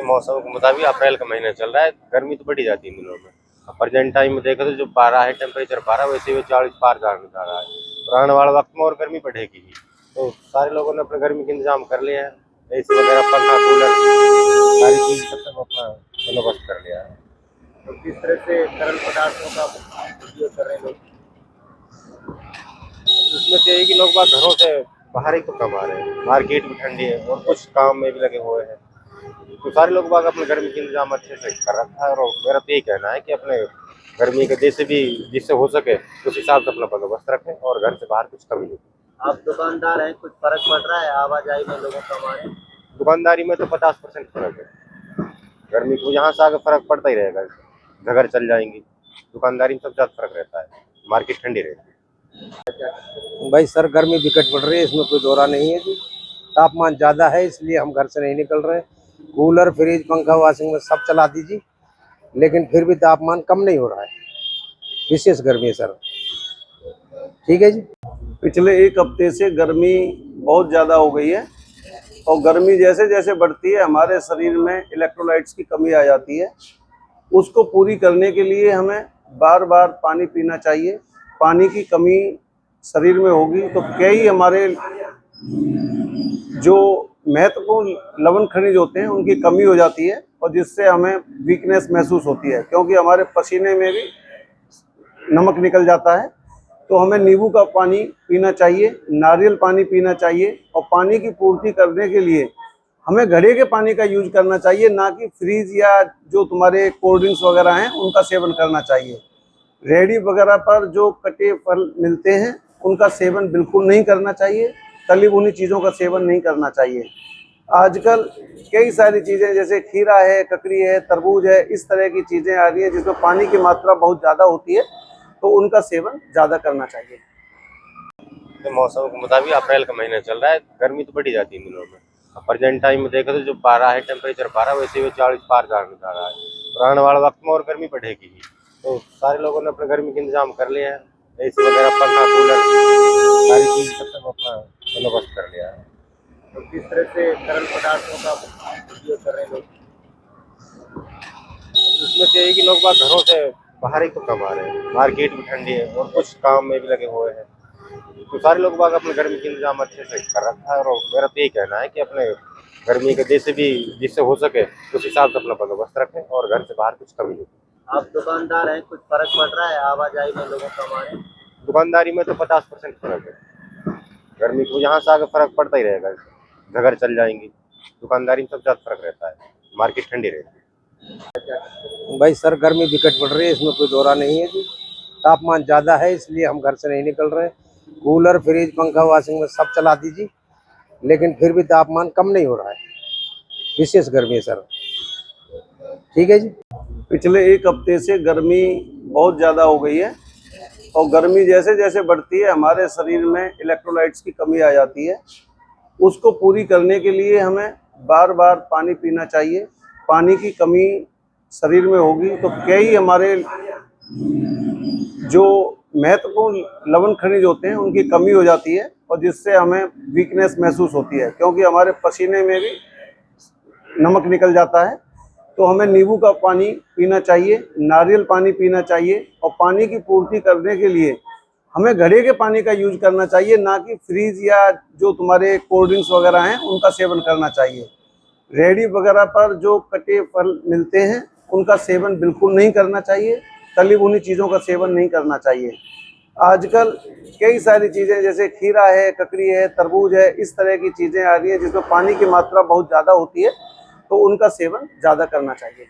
के मौसम के मुताबिक अप्रैल का महीना चल रहा है। गर्मी तो बढ़ी जाती है इन दिनों में। अब प्रेजेंट टाइम में देखो तो जो पारा है, टेम्परेचर पारा वैसे ही 40 पार जाने जा रहा है। और आने वाले वक्त में और गर्मी बढ़ेगी ही। तो सारे लोगों ने अपने गर्मी के इंतजाम कर लिए हैं। एसी वगैरह, पंखा, कूलर, सारी चीज का सब अपना बंदोबस्त कर लिया है। तो किस तरह से तरल पदार्थों का उपयोग कर रहे हैं लोग, उसमें तो यही कि लोग बाग घरों से बाहर ही तो कमा रहे हैं। मार्केट भी ठंडी है और कुछ काम में भी लगे हुए हैं। तो सारे लोग बाग अपने गर्मी के इंतजाम अच्छे से कर रखा है। और मेरा तो यही कहना है कि अपने गर्मी के जैसे भी जिससे हो सके उस हिसाब से अपना बंदोबस्त रखें और घर से बाहर कुछ कमी नहीं। आप दुकानदार हैं, कुछ फर्क पड़ रहा है आवाजाही में लोगों का हमारे? दुकानदारी में तो 50% फर्क है। गर्मी को यहाँ से आगे फर्क पड़ता ही रहेगा। घर चल जाएंगी। दुकानदारी में सबसे ज्यादा फर्क रहता है। मार्केट ठंडी रहती है। भाई सर, गर्मी विकट पड़ रही है, इसमें कोई दौरा नहीं है जी। तापमान ज़्यादा है, इसलिए हम घर से नहीं निकल रहे। कूलर, फ्रिज, पंखा, वॉशिंग मशीन सब चला दीजिए, लेकिन फिर भी तापमान कम नहीं हो रहा है। विशेष गर्मी है सर। ठीक है जी। पिछले एक हफ्ते से गर्मी बहुत ज़्यादा हो गई है और गर्मी जैसे जैसे बढ़ती है हमारे शरीर में इलेक्ट्रोलाइट्स की कमी आ जाती है। उसको पूरी करने के लिए हमें बार बार पानी पीना चाहिए। पानी की कमी शरीर में होगी तो कई हमारे जो महत्वपूर्ण लवण खनिज होते हैं उनकी कमी हो जाती है और जिससे हमें वीकनेस महसूस होती है, क्योंकि हमारे पसीने में भी नमक निकल जाता है। तो हमें नींबू का पानी पीना चाहिए, नारियल पानी पीना चाहिए और पानी की पूर्ति करने के लिए हमें घड़े के पानी का यूज करना चाहिए, ना कि फ्रीज या जो तुम्हारे कोल्ड ड्रिंक्स वगैरह हैं उनका सेवन करना चाहिए। रेहड़ी वगैरह पर जो कटे फल मिलते हैं उनका सेवन बिल्कुल नहीं करना चाहिए। तली भुनी चीज़ों का सेवन नहीं करना चाहिए। आजकल कई सारी चीज़ें जैसे खीरा है, ककड़ी है, तरबूज है, इस तरह की चीज़ें आ रही हैं जिसमें पानी की मात्रा बहुत ज़्यादा होती है, तो उनका सेवन ज़्यादा करना चाहिए। तो मौसम के मुताबिक अप्रैल का महीना चल रहा है। गर्मी तो बढ़ी जाती है इन दिनों में। अब प्रेजेंट टाइम में देखो तो जो पारा है, टेम्परेचर पारा वैसे ही 40 पार जाने जा रहा है। और आने वाले वक्त में और गर्मी बढ़ेगी ही। तो सारे लोगों ने अपने गर्मी के इंतजाम कर लिए हैं। एसी वगैरह, पंखा, कूलर, सारी चीज का सब अपना बंदोबस्त कर लिया है। तो किस तरह से तरल पदार्थों का उपयोग कर रहे हैं लोग, उसमें तो यही कि लोग बाग घरों से बाहर ही तो कमा रहे हैं। मार्केट भी ठंडी है और कुछ काम में भी लगे हुए हैं। तो सारे लोग बाग अपने गर्मी के इंतजाम अच्छे से कर रखा है। और मेरा तो यही कहना है कि अपने गर्मी के जैसे भी जिससे हो सके उस हिसाब से अपना बंदोबस्त रखें और घर से बाहर कुछ कमी नहीं। आप दुकानदार हैं, कुछ फर्क पड़ रहा है आवाजाही में लोगों का हमारे? दुकानदारी में तो 50% फर्क है। गर्मी को यहाँ से आगे फर्क पड़ता ही रहेगा। घर चल जाएंगी। दुकानदारी में सबसे ज्यादा फर्क रहता है। मार्केट ठंडी रहती है। भाई सर, गर्मी विकट पड़ रही है, इसमें कोई दौरा नहीं है जी। तापमान ज़्यादा है, इसलिए हम घर से नहीं निकल रहे। कूलर, फ्रिज, पंखा, वॉशिंग मशीन सब चला दीजिए, लेकिन फिर भी तापमान कम नहीं हो रहा है। विशेष गर्मी है सर। ठीक है जी। पिछले एक हफ्ते से गर्मी बहुत ज़्यादा हो गई है और गर्मी जैसे जैसे बढ़ती है हमारे शरीर में इलेक्ट्रोलाइट्स की कमी आ जाती है। उसको पूरी करने के लिए हमें बार बार पानी पीना चाहिए। पानी की कमी शरीर में होगी तो कई हमारे जो महत्वपूर्ण लवण खनिज होते हैं उनकी कमी हो जाती है और जिससे हमें वीकनेस महसूस होती है, क्योंकि हमारे पसीने में भी नमक निकल जाता है। तो हमें नींबू का पानी पीना चाहिए, नारियल पानी पीना चाहिए और पानी की पूर्ति करने के लिए हमें घड़े के पानी का यूज करना चाहिए, ना कि फ्रीज या जो तुम्हारे कोल्ड ड्रिंक्स वगैरह हैं उनका सेवन करना चाहिए। रेहड़ी वगैरह पर जो कटे फल मिलते हैं उनका सेवन बिल्कुल नहीं करना चाहिए। तली भुनी चीज़ों का सेवन नहीं करना चाहिए। आजकल कई सारी चीज़ें जैसे खीरा है, ककड़ी है, तरबूज है, इस तरह की चीज़ें आ रही हैं जिसमें पानी की मात्रा बहुत ज़्यादा होती है, तो उनका सेवन ज़्यादा करना चाहिए।